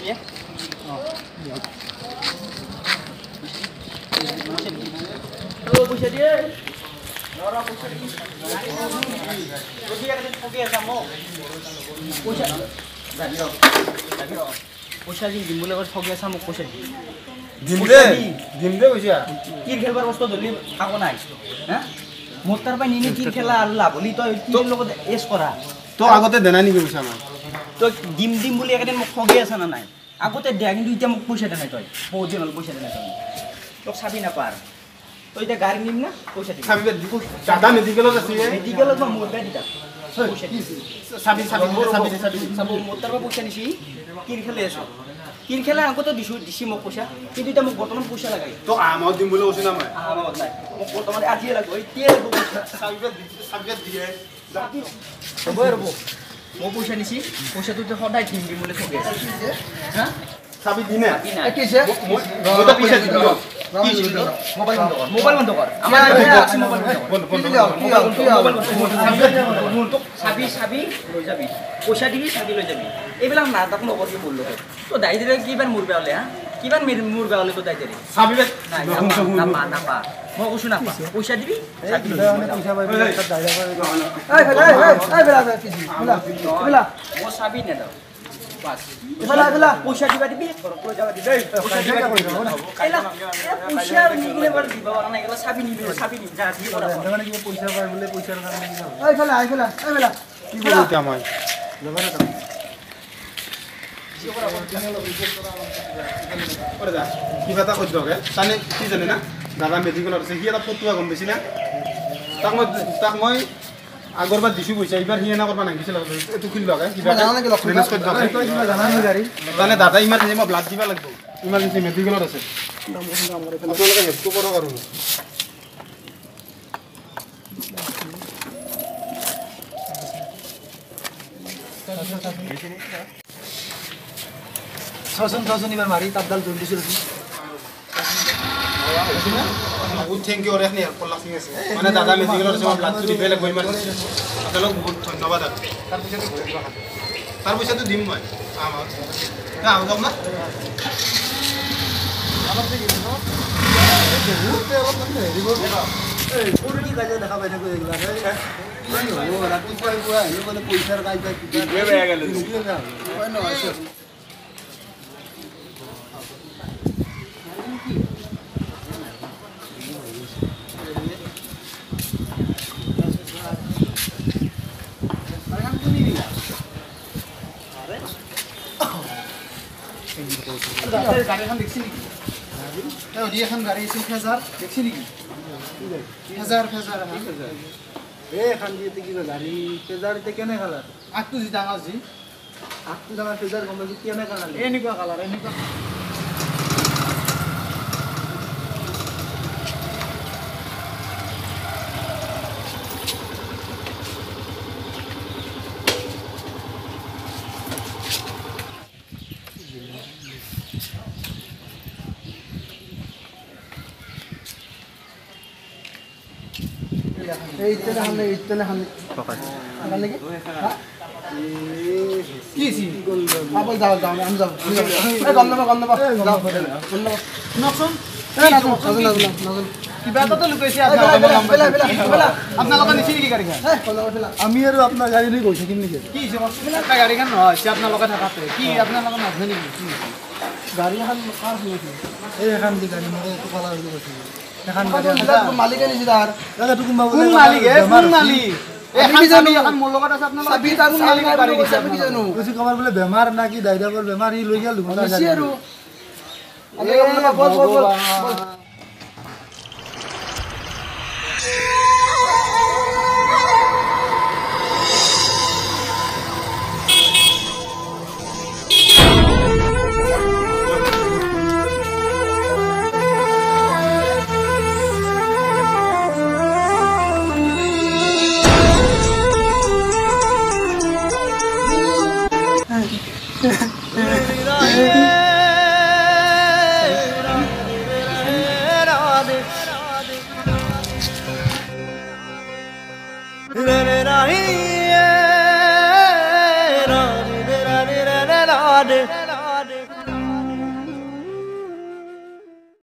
Ya. Oh, pulsa dia. Orang pulsa dia. Dia kan pergi sama. Pulsa. Pulsa dia dimulai orang pergi sama pulsa. Dimde pulsa. Kir খেলবার বস্তু ধলি কাকো নাই হ্যাঁ মোতার পাই নিনি কির খেলা আর লাভ হলি তো কির লগত এস করা তো আগতে দেনা নি পইচা আমার তো ডিম ডিম বলি একদিন মোক ঠগি আছে না নাই আগতে দেয়া কিন্তু ইটা মোক পয়সা দেনা তই বহুত দিন হল পয়সা দেনা তই তোক চাবি না পার তো এটা গাড়ি নিম না পয়সা দিবি সাবি দাদা মেডিকেলত আছে মেডিকেলত মই মোর বেটা দিতা সাবি সাবু মোতার বা পয়সা নিছি কির খেলে আছে কির খেলা আগতে দিছি মোক পয়সা কিন্তু এটা মোক বর্তমান পয়সা লাগাই তো আমত দিম বলে ওছিনা মই আমত নাই মোক বর্তমানে আজি লাগব এতিয়া লাগব সাবি দিয়ে রবো রবো মই পয়সা নিছি পয়সা তো সদায় দিম দিম বলে ঠগি আছে হ্যাঁ সাবি দিনে কিছে মই তো পয়সা দিব মোবাইল বন্ধ কর আমার মোবাইল তো চাবি লৈ যাবি পয়সা দিবি চাবি লৈ যাবি এইবিলাক নাটক নকৰি বললো তো দাইজৰে কিবাৰ মুৰ বেয়ালে হা কিবাৰ মুৰ বেয়ালে তো দাইজৰে সাবি নাই নাপা মই কৈছো নাপা পয়সা দিবি চাবি লৈ পয়সা পাই তাত দাইজা এই বেলা মই চাবি নেদাও বাস এলা পয়সা দিবা দিবি ঘৰলৈ যাবা দিবি পয়সা দিবা এলা পয়সা নিগলে বাৰ দিবা না এলা চাবি নিবি যা দি কৰা মানে কি পয়সা পাই বলে পয়সাৰ কাৰণে কি এই ফেলা এই বেলা কি বলতে আমায় লবারে দাও করে দা কি কথা কই দগে তানে কি জানে না দাদা মেডিকেলত আছে কি এটা ফটোয়া গম বেছি না তাক মই আগৰবাৰ দিছো পইচা এইবাৰ হিয়ে না কৰবা নাগিছিল এটো খুলি লগাই কিবা মেনেজ কৰি দগে কিবা জানা নি গাড়ী তানে দাদা ইমাৰজেন্সি মই ব্লাড দিবা লাগিব ইমাৰজেন্সি মেডিকেলত আছে আপোনালোকে হেল্প কৰক আৰু ছজন এবার মারি তাবদাল জলদি শুরু বহুত থ্যাংক ইউ রেখনি হেল্প করলাক ঠিক আছে মানে দাদা মেডিকেলত আছে ব্লাড তো দিবে লাগিব ইমাৰজেন্সি আপোনালোক বহুত ধন্যবাদ তাৰ পইচাটো দিম মই আমাৰ আও যাম না অলপ দেৰি ন বহুত অলপ মানে হেৰি কৰিব এই পুৰি কাজে দেখা পাই থাকো এইগুলা ও ৰাতিপুৱাই পুৱা হেৰি মানে পইচাৰ কাজে কিবা বেয়া গেল হয় ন আছে গাড়ী এখন দেখছি নেকি এখন গাড়ী আছিল ফেজাৰ দেখছি নেকি ফেজাৰ এখন দিয়ে কিবা গাড়ী ফেজাৰ এতিয়া কেনে কালাৰ আগটো যি ডাঙৰ ফেজাৰ গম পাইছোঁ কেনে কালাৰ এনেকুৱা কালাৰ এনেকুৱা ইতনে হামনে আগালে কি কি সি আপল যাও আমি যাও এই গম নাবা যাও নকছন নকছন কিবা তো লুকাইছে আপোনালোকে নিছি নেকি গাড়ীখন আমি আৰু আপোনাৰ গাড়ী লৈ গৈছে কিন নেকি কি হৈছে গাড়ীখন নহয় আপোনালোকে থাকাতে কি আপোনালোকে নাজানে নেকি গাড়ী এখন কাৰ হৈছে এই এখন দি গাড়ী মই তো কলা হৈ গৈছে এখন মালিক নিছি তাৰ দাদা কোন মালিক এখন জানি এখন মোৰ লগত আছে আপোনালোক চাবি তাৰ মালিক গাড়ী দিছে আমি কি জানো কিছু কমাৰ বোলে বেমাৰ না কি দাইদাবৰ বেমাৰ ই লৈ গেল দুটা গাড়ী আৰু বল Radhe